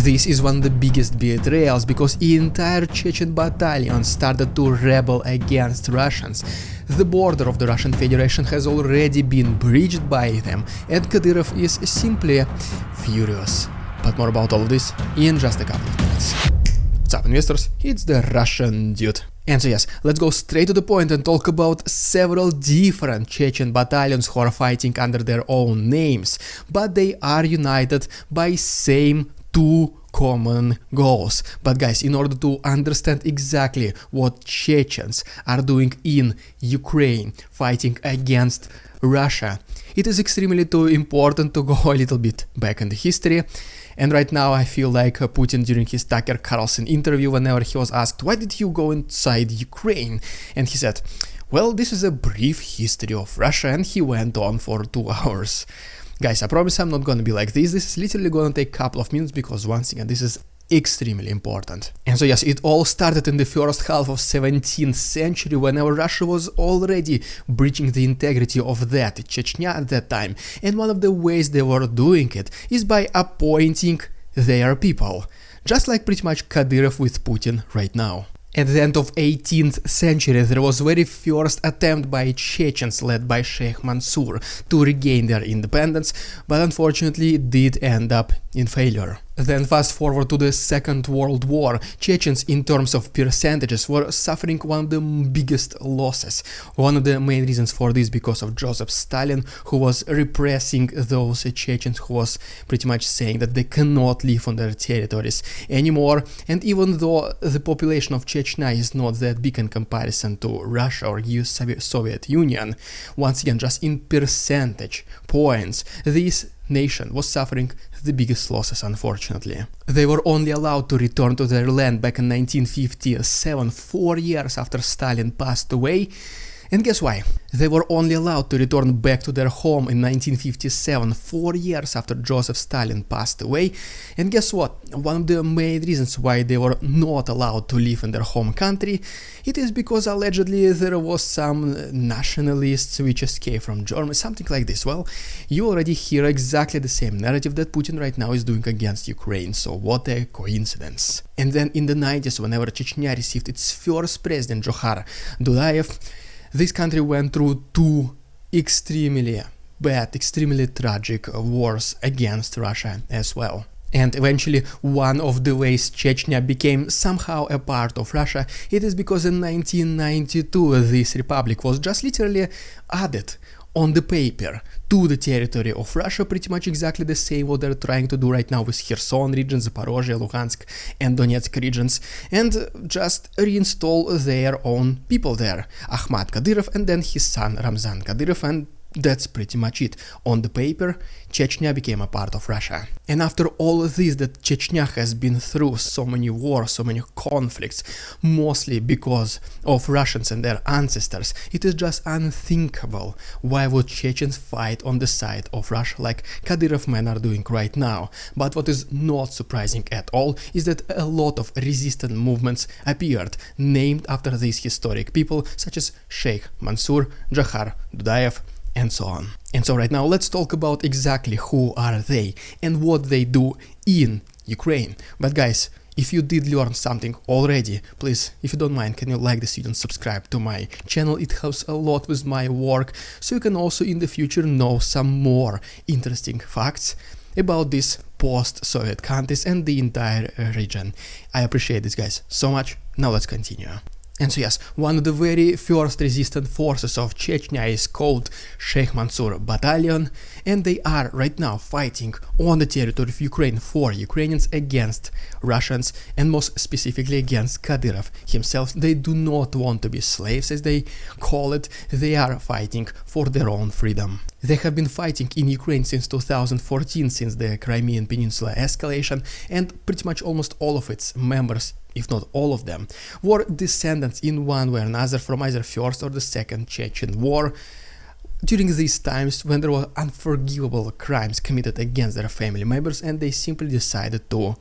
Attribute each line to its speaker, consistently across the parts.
Speaker 1: This is one of the biggest betrayals, because entire Chechen battalions started to rebel against Russians. The border of the Russian Federation has already been breached by them, and Kadyrov is simply furious. But more about all of this in just a couple of minutes. What's up, investors? It's the Russian dude. And so yes, let's go straight to the point and talk about several different Chechen battalions who are fighting under their own names, but they are united by same two common goals. But guys, in order to understand exactly what Chechens are doing in Ukraine fighting against Russia, it is extremely too important to go a little bit back in the history. And right now I feel like Putin during his Tucker Carlson interview, whenever he was asked, why did you go inside Ukraine? And he said, well, this is a brief history of Russia, and he went on for 2 hours. Guys, I promise I'm not gonna be like this. This is literally gonna take a couple of minutes, because once again, this is extremely important. And so yes, it all started in the first half of 17th century, whenever Russia was already breaching the integrity of that Chechnya at that time. And one of the ways they were doing it is by appointing their people, just like pretty much Kadyrov with Putin right now. At the end of 18th century, there was very first attempt by Chechens led by Sheikh Mansour to regain their independence, but unfortunately it did end up in failure. Then fast forward to the Second World War, Chechens in terms of percentages were suffering one of the biggest losses. One of the main reasons for this because of Joseph Stalin, who was repressing those Chechens, who was pretty much saying that they cannot live on their territories anymore. And even though the population of Chechnya is not that big in comparison to Russia or Soviet Union, once again, just in percentage points, this nation was suffering the biggest losses, unfortunately. They were only allowed to return to their land back in 1957, 4 years after Stalin passed away. And guess why? They were only allowed to return back to their home in 1957, 4 years after Joseph Stalin passed away. And guess what? One of the main reasons why they were not allowed to live in their home country, it is because allegedly there was some nationalists which escaped from Germany, something like this. Well, you already hear exactly the same narrative that Putin right now is doing against Ukraine, so what a coincidence. And then in the 90s, whenever Chechnya received its first president, Johar Dudayev, this country went through 2 extremely bad, extremely tragic wars against Russia as well. And eventually, one of the ways Chechnya became somehow a part of Russia, it is because in 1992 this republic was just literally added on the paper to the territory of Russia, pretty much exactly the same what they're trying to do right now with Kherson region, Zaporozhye, Luhansk and Donetsk regions, and just reinstall their own people there, Ahmad Kadyrov and then his son Ramzan Kadyrov, and that's pretty much it. On the paper, Chechnya became a part of Russia. And after all of this that Chechnya has been through, so many wars, so many conflicts, mostly because of Russians and their ancestors, it is just unthinkable why would Chechens fight on the side of Russia like Kadyrov men are doing right now. But what is not surprising at all is that a lot of resistance movements appeared, named after these historic people such as Sheikh Mansour, Johar Dudayev, and so on. And so right now let's talk about exactly who are they and what they do in Ukraine. But guys, if you did learn something already, please, if you don't mind, can you like this video and subscribe to my channel? It helps a lot with my work, so you can also in the future know some more interesting facts about these post-Soviet countries and the entire region. I appreciate this, guys, so much. Now let's continue. And so yes, one of the very first resistance forces of Chechnya is called Sheikh Mansour Battalion, and they are right now fighting on the territory of Ukraine for Ukrainians against Russians, and most specifically against Kadyrov himself. They do not want to be slaves, as they call it. They are fighting for their own freedom. They have been fighting in Ukraine since 2014, since the Crimean Peninsula escalation, and pretty much almost all of its members, if not all of them, were descendants in one way or another from either first or the second Chechen war, during these times when there were unforgivable crimes committed against their family members, and they simply decided to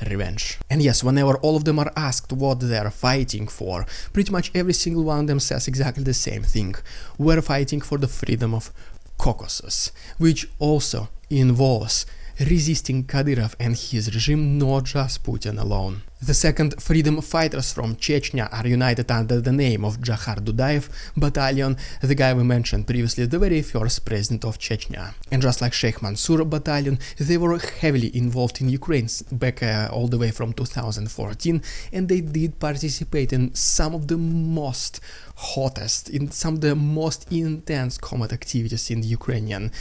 Speaker 1: revenge. And yes, whenever all of them are asked what they're fighting for, pretty much every single one of them says exactly the same thing. We're fighting for the freedom of Caucasus, which also involves resisting Kadyrov and his regime, not just Putin alone. The second freedom fighters from Chechnya are united under the name of Jahar Dudayev Battalion, the guy we mentioned previously, the very first president of Chechnya. And just like Sheikh Mansour Battalion, they were heavily involved in Ukraine back all the way from 2014, and they did participate in some of the most hottest, in some of the most intense combat activities in the Ukrainian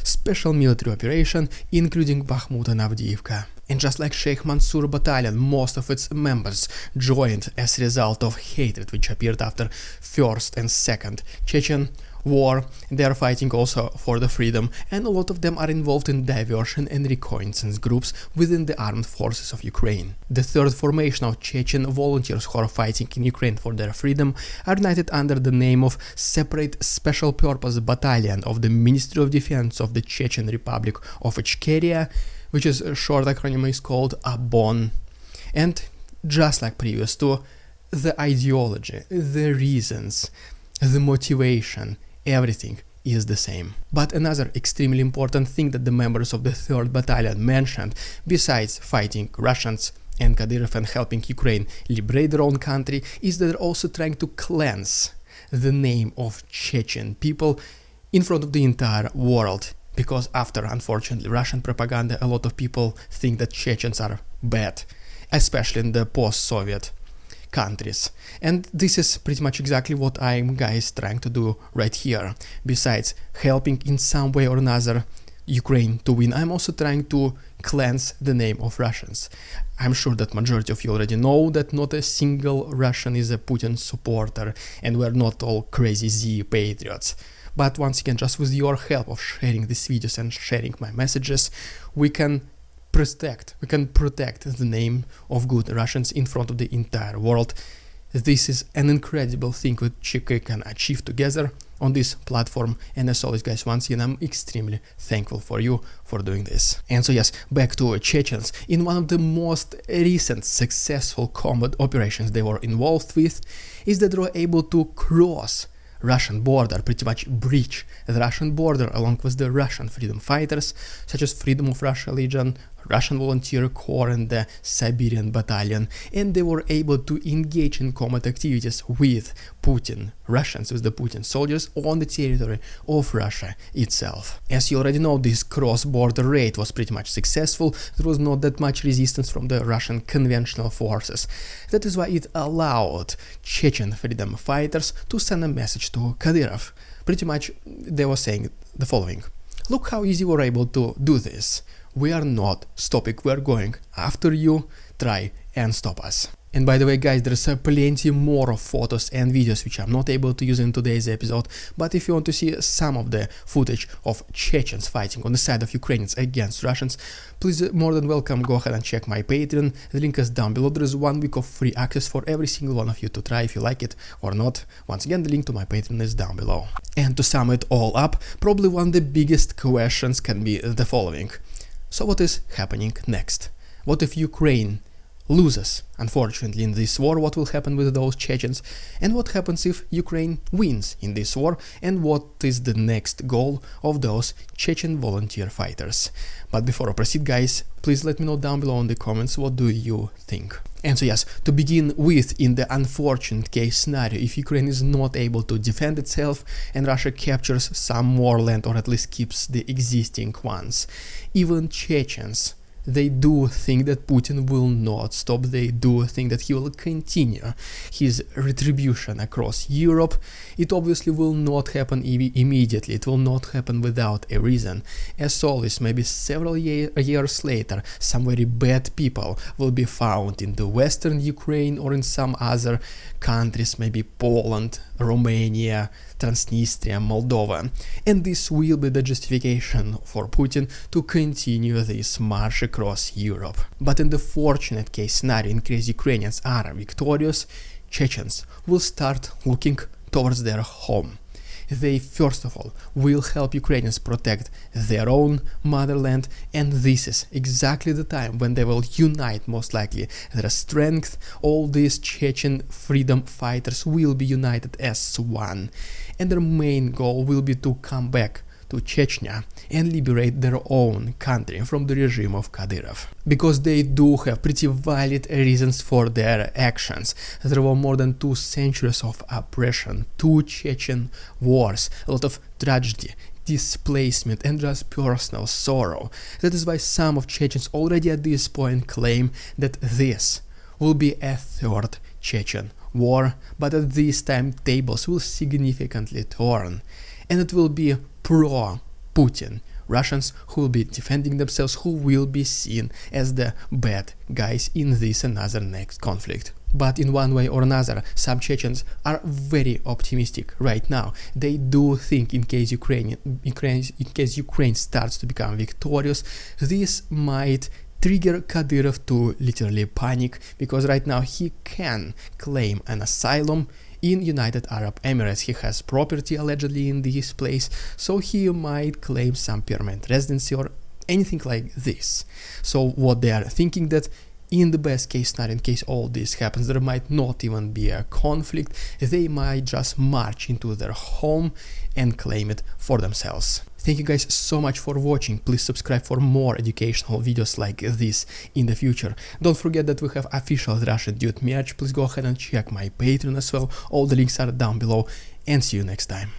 Speaker 1: special military operation, including Bakhmut and Avdiivka. And just like Sheikh Mansour Battalion, most of its members joined as a result of hatred which appeared after First and Second Chechen War. They are fighting also for the freedom, and a lot of them are involved in diversion and reconnaissance groups within the armed forces of Ukraine. The third formation of Chechen volunteers who are fighting in Ukraine for their freedom are united under the name of Separate Special Purpose Battalion of the Ministry of Defense of the Chechen Republic of Ichkeria, which is a short acronym is called ABON. And just like previous two, the ideology, the reasons, the motivation, everything is the same. But another extremely important thing that the members of the 3rd Battalion mentioned, besides fighting Russians and Kadyrov and helping Ukraine liberate their own country, is that they're also trying to cleanse the name of Chechen people in front of the entire world. Because after, unfortunately, Russian propaganda, a lot of people think that Chechens are bad, especially in the post-Soviet countries. And this is pretty much exactly what I'm, guys, trying to do right here. Besides helping in some way or another Ukraine to win, I'm also trying to cleanse the name of Russians. I'm sure that majority of you already know that not a single Russian is a Putin supporter, and we're not all crazy Z patriots. But once again, just with your help of sharing these videos and sharing my messages, we can protect the name of good Russians in front of the entire world. This is an incredible thing which we can achieve together on this platform, and as always, guys, once again, I'm extremely thankful for you for doing this. And so yes, back to Chechens. In one of the most recent successful combat operations they were involved with is that they were able to cross Russian border, pretty much breach the Russian border along with the Russian freedom fighters, such as Freedom of Russia Legion, Russian Volunteer Corps and the Siberian Battalion, and they were able to engage in combat activities with Putin Russians, with the Putin soldiers on the territory of Russia itself. As you already know, this cross-border raid was pretty much successful. There was not that much resistance from the Russian conventional forces. That is why it allowed Chechen freedom fighters to send a message to Kadyrov. Pretty much they were saying the following: look how easy we're able to do this. We are not stopping, we are going after you, try and stop us. And by the way, guys, there's plenty more of photos and videos which I'm not able to use in today's episode, but if you want to see some of the footage of Chechens fighting on the side of Ukrainians against Russians, please, more than welcome, go ahead and check my Patreon. The link is down below. There is 1 week of free access for every single one of you to try if you like it or not. Once again, the link to my Patreon is down below. And to sum it all up, probably one of the biggest questions can be the following. So what is happening next? What if Ukraine loses, unfortunately, in this war? What will happen with those Chechens? And what happens if Ukraine wins in this war? And what is the next goal of those Chechen volunteer fighters? But before I proceed, guys, please let me know down below in the comments what do you think. And so yes, to begin with, in the unfortunate case scenario, if Ukraine is not able to defend itself and Russia captures some more land or at least keeps the existing ones, even Chechens, they do think that Putin will not stop. They do think that he will continue his retribution across Europe. It obviously will not happen immediately. It will not happen without a reason. As always, maybe several years later, some very bad people will be found in the western Ukraine or in some other countries, maybe Poland, Romania, Transnistria, Moldova. And this will be the justification for Putin to continue this march across Europe. But in the fortunate case scenario, in case Ukrainians are victorious, Chechens will start looking towards their home. They first of all will help Ukrainians protect their own motherland, and this is exactly the time when they will unite, most likely their strength. All these Chechen freedom fighters will be united as one, and their main goal will be to come back to Chechnya and liberate their own country from the regime of Kadyrov. Because they do have pretty valid reasons for their actions. There were more than 2 centuries of oppression, 2 Chechen wars, a lot of tragedy, displacement and just personal sorrow. That is why some of Chechens already at this point claim that this will be a 3rd Chechen war, but at this time tables will significantly turn, and it will be pro-Putin Russians who will be defending themselves, who will be seen as the bad guys in this and other next conflict. But in one way or another, some Chechens are very optimistic right now. They do think in case Ukraine starts to become victorious, this might trigger Kadyrov to literally panic, because right now he can claim an asylum in United Arab Emirates. He has property allegedly in this place, so he might claim some permanent residency or anything like this. So what they are thinking, that in the best case scenario, in case all this happens, there might not even be a conflict, they might just march into their home and claim it for themselves. Thank you guys so much for watching. Please subscribe for more educational videos like this in the future. Don't forget that we have official Russian Dude merch. Please go ahead and check my Patreon as well. All the links are down below, and see you next time.